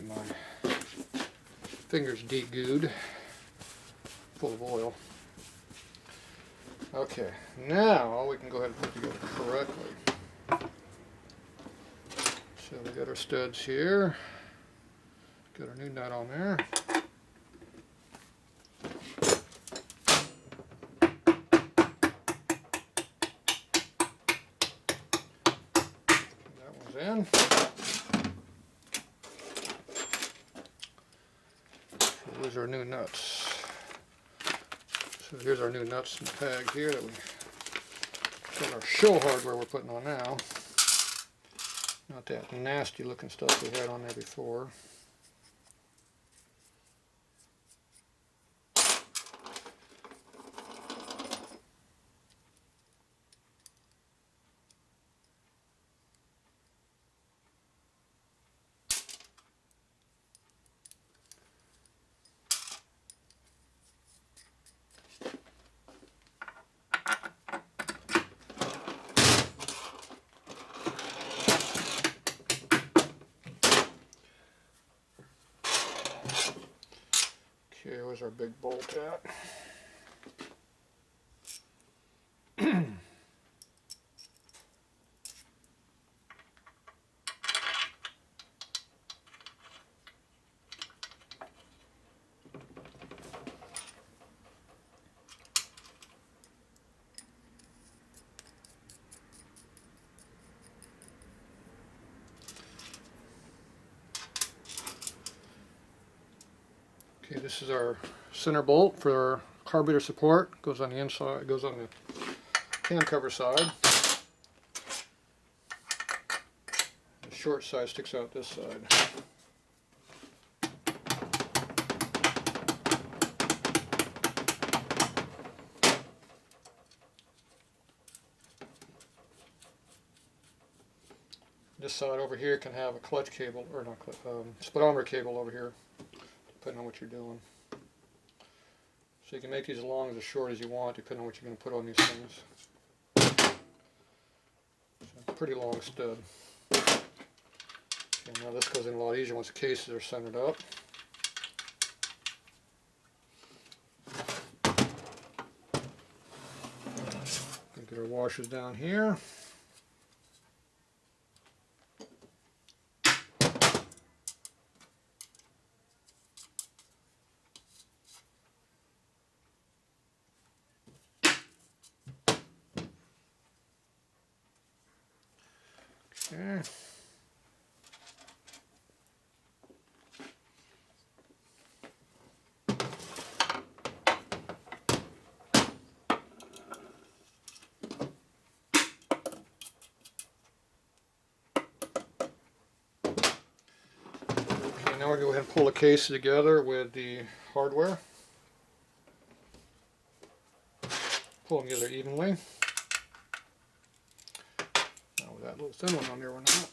get my fingers degooed, full of oil. Okay, now we can go ahead and put it together correctly. So we got our studs here, got our new nut on there. That one's in. So these are our new nuts. So here's our new nuts and tag here that we got our show hardware we're putting on now. Not that nasty looking stuff we had on there before. Okay, where's our big bolt at? Okay, this is our center bolt for our carburetor support. Goes on the inside, goes on the can cover side. The short side sticks out this side. This side over here can have a clutch cable, or not clutch, speedometer cable over here, depending on what you're doing. So you can make these as long as as short as you want, depending on what you're going to put on these things. So pretty long stud. Okay, now this goes in a lot easier once the cases are centered up. Get our washers down here. Okay. Now we're going to go ahead and pull the case together with the hardware. Pull them together evenly. Now with that little thin one on there, we're not.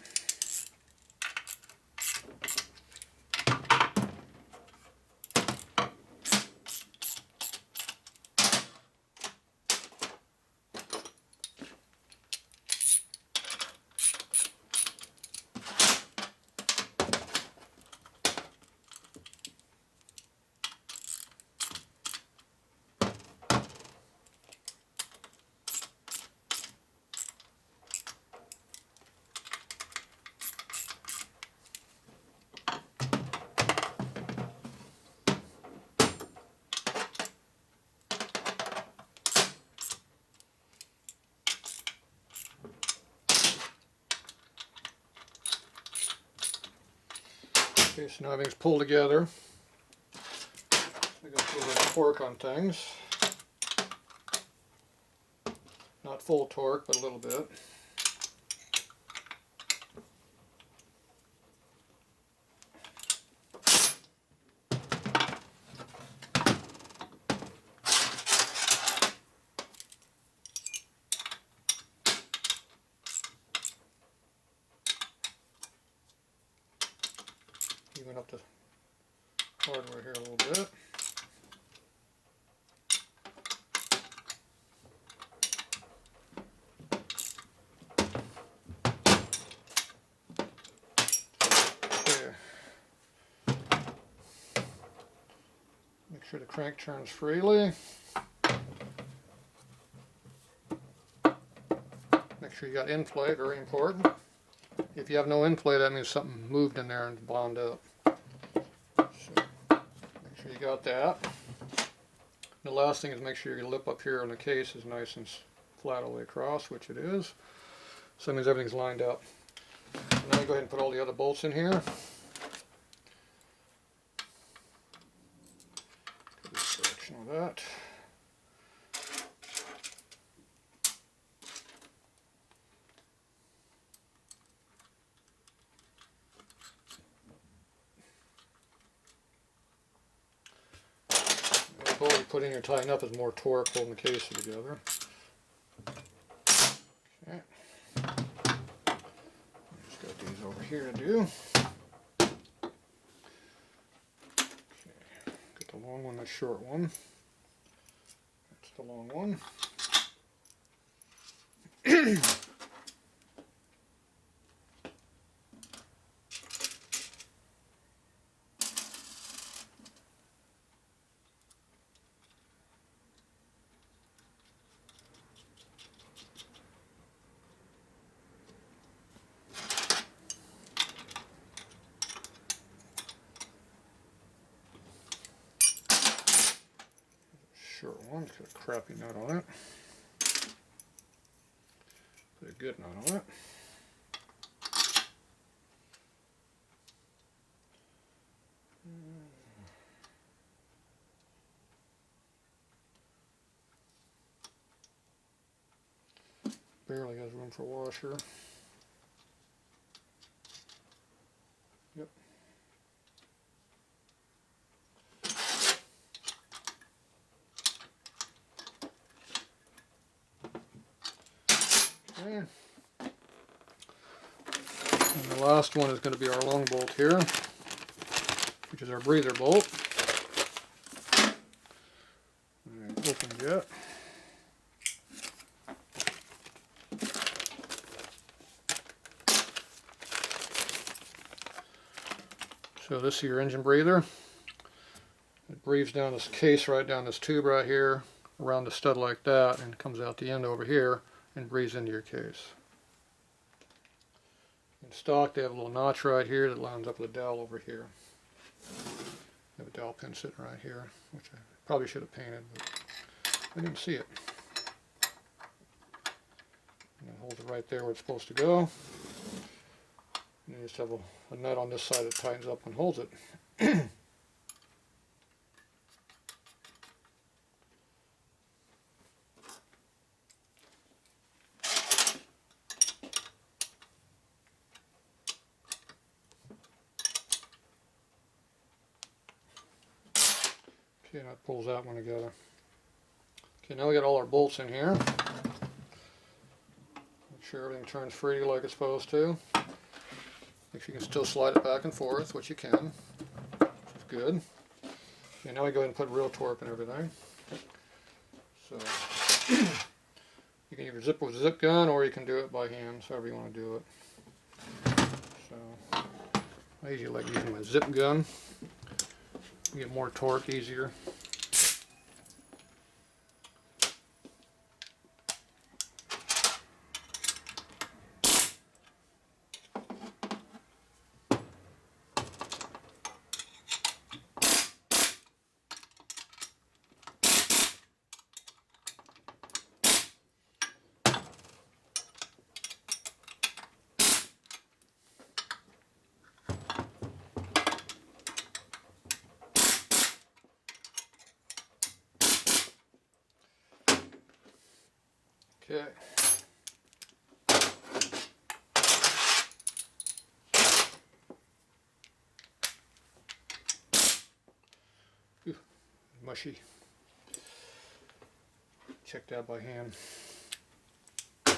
Okay, so now everything's pulled together. We got a little bit of torque on things. Not full torque, but a little bit. Even up the hardware here a little bit. Okay. sure the crank turns freely. Make sure you got end play, very important. If you have no end play, that means something moved in there and bound up. So make sure you got that. The last thing is make sure your lip up here on the case is nice and flat all the way across, which it is. So that means everything's lined up. Now go ahead and put all the other bolts in here. This direction of that. The bolt you put in here tying up is more torque holding the case together. Okay. Just got these over here to do. Get the long one, the short one. That's the long one. Short one, it's got a crappy nut on it. Put a good nut on it. Barely has room for a washer. Yep. Okay. And the last one is going to be our long bolt here, which is our breather bolt. Alright, opened yet. So this is your engine breather. It breathes down this case, right down this tube right here, around the stud like that, and comes out the end over here and breathes into your case. In stock, they have a little notch right here that lines up with a dowel over here. They have a dowel pin sitting right here, which I probably should have painted, but I didn't see it. And it holds it right there where it's supposed to go. And you just have a nut on this side that tightens up and holds it. Okay, that pulls that one together. Okay, now we got all our bolts in here. Make sure everything turns free like it's supposed to. Make sure you can still slide it back and forth, which you can. Which is good. Okay, now we go ahead and put real torque and everything. So you can either zip with a zip gun or you can do it by hand, however you want to do it. So I usually like using my zip gun. You get more torque easier. Okay. Ooh, mushy. Check that by hand. I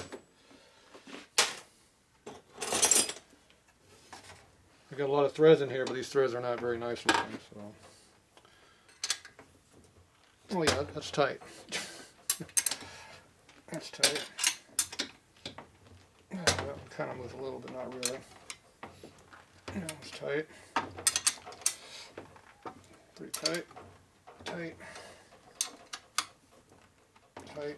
got a lot of threads in here, but these threads are not very nice looking, so. Oh yeah, that's tight. That's tight. Yeah, that one kind of moves a little, but not really. That one's tight. Pretty tight. tight. Tight.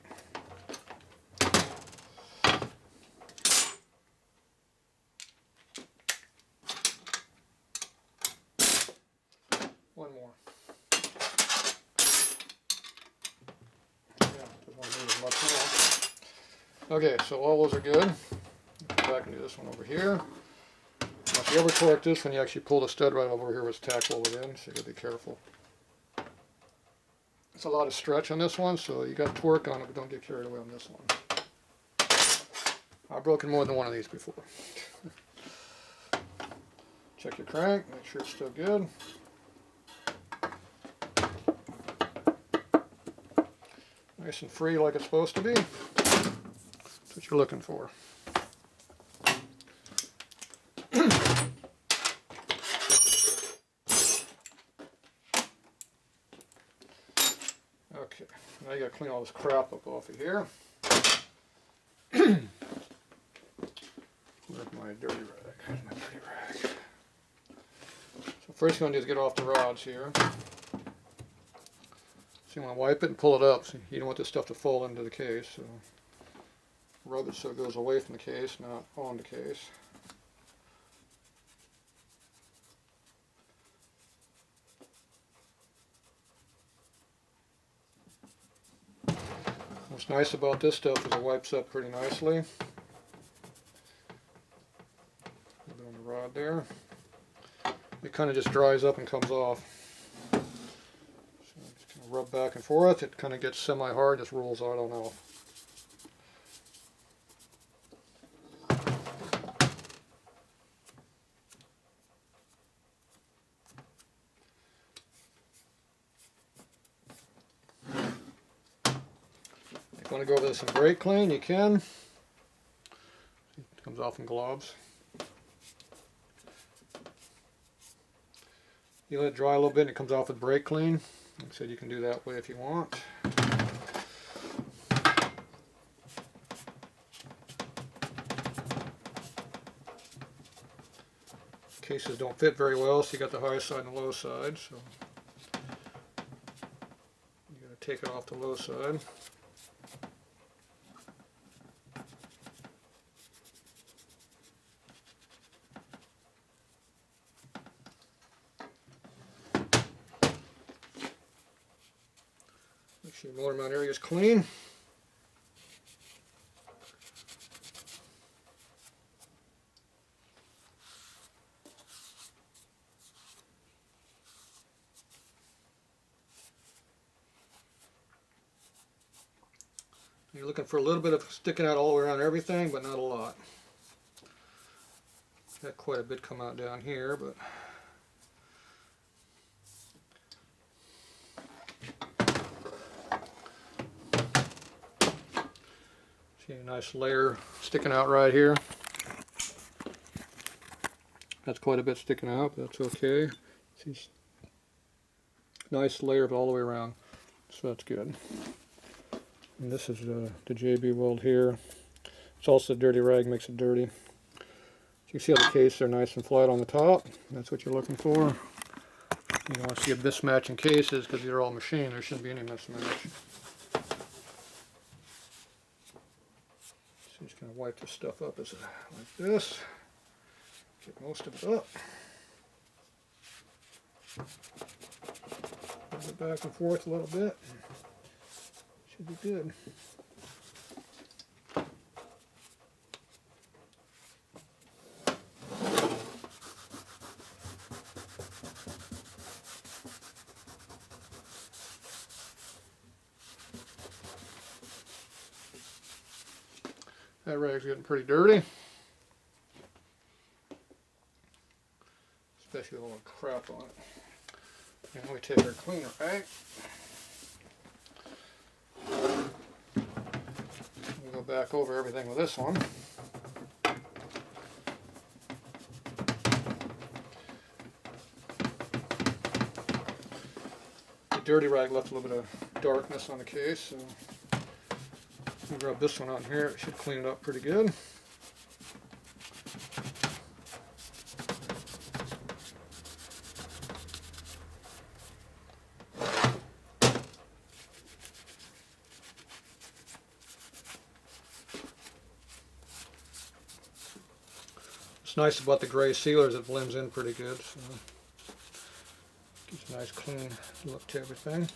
One more. Yeah, doesn't want to move as much more. Okay, so all those are good. Go back and do this one over here. Now, if you ever torque this one, you actually pull the stud right over here with tack welded in, so you gotta be careful. It's a lot of stretch on this one, so you got torque on it, but don't get carried away on this one. I've broken more than one of these before. Check your crank, make sure it's still good. Nice and free like it's supposed to be. That's what you're looking for. Okay, now you gotta clean all this crap up off of here. Where's my dirty rag? Where's my dirty rag? So first you're gonna do is get off the rods here. So you want to wipe it and pull it up. So you don't want this stuff to fall into the case. So rub it so it goes away from the case, not on the case. What's nice about this stuff is it wipes up pretty nicely. A little bit on the rod there. It kind of just dries up and comes off. So just kind of rub back and forth. It kind of gets semi-hard, just rolls out on off. If you want to go over this in brake clean, you can. It comes off in globs. You let it dry a little bit and it comes off with brake clean. Like I said, you can do that way if you want. Cases don't fit very well, so you got the high side and the low side. So you got to take it off the low side. Make sure your motor mount area is clean. You're looking for a little bit of sticking out all the way around everything, but not a lot. Got quite a bit come out down here, but see a nice layer sticking out right here. That's quite a bit sticking out, but that's okay. See, nice layer of it all the way around, so that's good. And this is the JB weld here. It's also a dirty rag, makes it dirty. So you see how the case are nice and flat on the top. That's what you're looking for. You don't want to see a mismatch in cases because they're all machined. There shouldn't be any mismatch. So just kind of wipe this stuff up like this. Get most of it up. Move it back and forth a little bit. Should be good. That rag's getting pretty dirty. Especially with all the crap on it. And we take our cleaner rag. We'll go back over everything with this one. The dirty rag left a little bit of darkness on the case, so we'll grab this one out here. It should clean it up pretty good. What's nice about the gray sealer is it blends in pretty good. So gives a nice clean look to everything.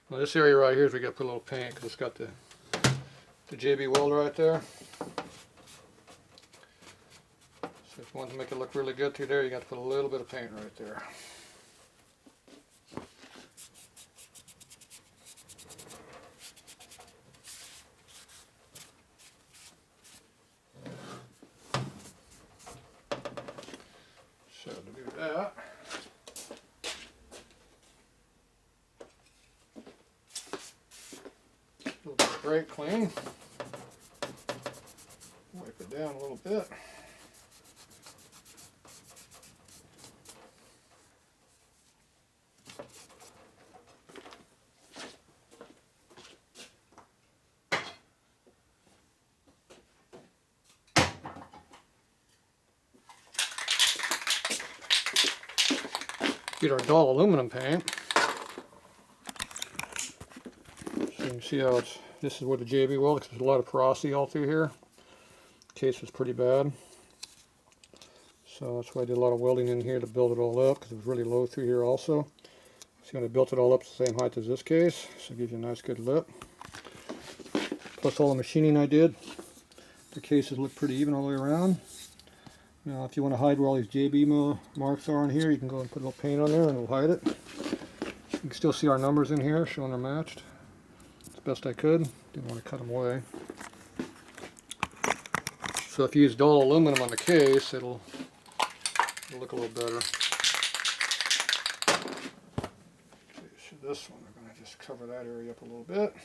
Well, this area right here is we got to put a little paint because it's got the JB weld right there. So if you want to make it look really good through there, you got to put a little bit of paint right there. So to do that, a little bit of brake clean, wipe it down a little bit. Get our dull aluminum paint. So you can see how it's, this is where the JB weld, because there's a lot of porosity all through here. The case was pretty bad. So that's why I did a lot of welding in here to build it all up, because it was really low through here also. See when I built it all up the same height as this case, so it gives you a nice good lip. Plus all the machining I did. The cases look pretty even all the way around. Now if you want to hide where all these JB marks are on here, you can go and put a little paint on there and it'll hide it. You can still see our numbers in here showing they're matched. As best I could. Didn't want to cut them away. So if you use dull aluminum on the case, it'll look a little better. Okay, so this one, we're going to just cover that area up a little bit.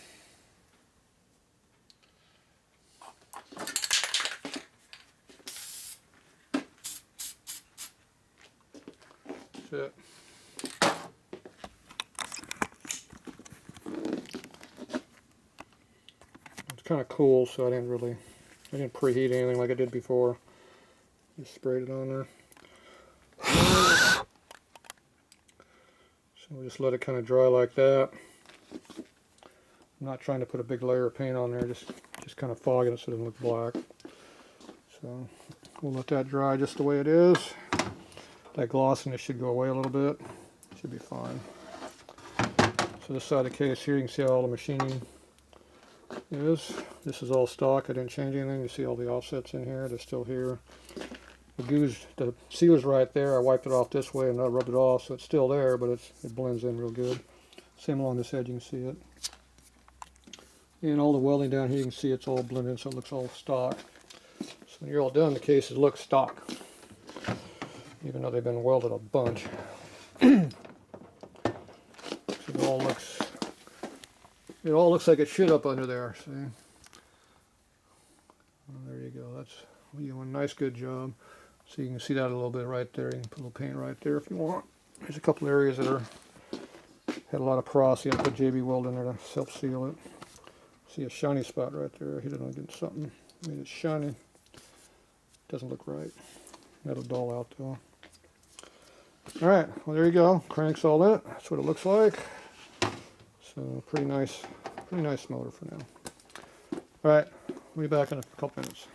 It. It's kind of cool, so I didn't preheat anything like I did before. Just sprayed it on there. So we'll just let it kind of dry like that. I'm not trying to put a big layer of paint on there, just kind of fogging it so it doesn't look black. So we'll let that dry just the way it is. That glossiness should go away a little bit. Should be fine. So this side of the case here, you can see how all the machining is. This is all stock. I didn't change anything. You see all the offsets in here. They're still here. The sealer's right there. I wiped it off this way and I rubbed it off, so it's still there, but it blends in real good. Same along this edge, you can see it. And all the welding down here, you can see it's all blended in, so it looks all stock. So when you're all done, the cases look stock, even though they've been welded a bunch. So it all looks like it should up under there. See? Well, there you go. That's you doing a nice, good job. So you can see that a little bit right there. You can put a little paint right there if you want. There's a couple areas that had a lot of porosity. I put JB Weld in there to self-seal it. See a shiny spot right there. I hit it on against something. Made it shiny. Doesn't look right. That'll dull out though. Alright, well there you go. Crank's all lit. That's what it looks like. So pretty nice motor for now. Alright, we'll be back in a couple minutes.